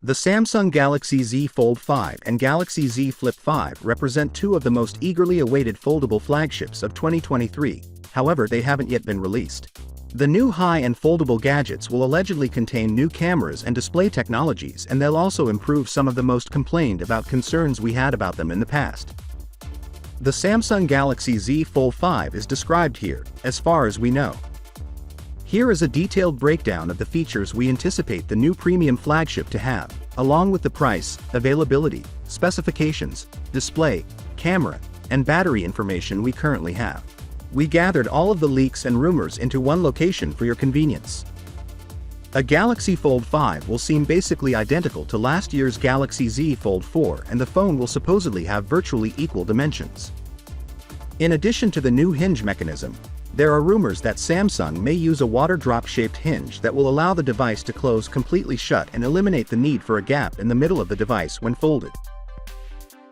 The Samsung Galaxy Z Fold 5 and Galaxy Z Flip 5 represent two of the most eagerly awaited foldable flagships of 2023, however they haven't yet been released. The new high-end foldable gadgets will allegedly contain new cameras and display technologies, and they'll also improve some of the most complained about concerns we had about them in the past. The Samsung Galaxy Z Fold 5 is described here, as far as we know. Here is a detailed breakdown of the features we anticipate the new premium flagship to have, along with the price, availability, specifications, display, camera, and battery information we currently have. We gathered all of the leaks and rumors into one location for your convenience. A Galaxy Fold 5 will seem basically identical to last year's Galaxy Z Fold 4, and the phone will supposedly have virtually equal dimensions. In addition to the new hinge mechanism, there are rumors that Samsung may use a water drop-shaped hinge that will allow the device to close completely shut and eliminate the need for a gap in the middle of the device when folded.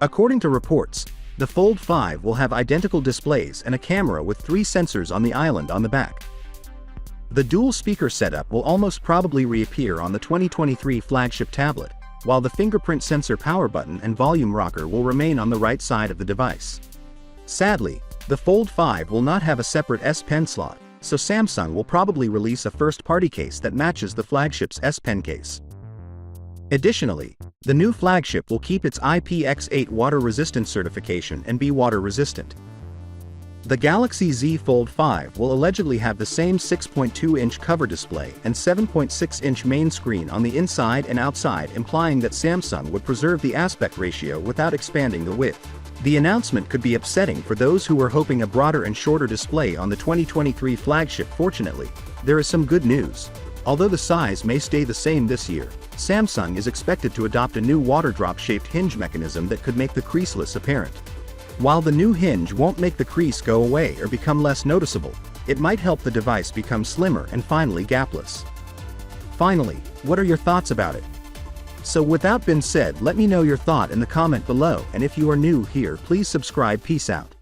According to reports, the Fold 5 will have identical displays and a camera with 3 sensors on the island on the back. The dual speaker setup will almost probably reappear on the 2023 flagship tablet, while the fingerprint sensor power button and volume rocker will remain on the right side of the device. Sadly, the Fold 5 will not have a separate S Pen slot, so Samsung will probably release a first-party case that matches the flagship's S Pen case. Additionally, the new flagship will keep its IPX8 water resistance certification and be water resistant. The Galaxy Z Fold 5 will allegedly have the same 6.2-inch cover display and 7.6-inch main screen on the inside and outside, implying that Samsung would preserve the aspect ratio without expanding the width. The announcement could be upsetting for those who were hoping a broader and shorter display on the 2023 flagship. Fortunately, there is some good news. Although the size may stay the same this year, Samsung is expected to adopt a new water drop-shaped hinge mechanism that could make the creaseless apparent. While the new hinge won't make the crease go away or become less noticeable, it might help the device become slimmer and finally gapless. Finally, what are your thoughts about it? So with that being said, let me know your thought in the comment below, and if you are new here, please subscribe. Peace out.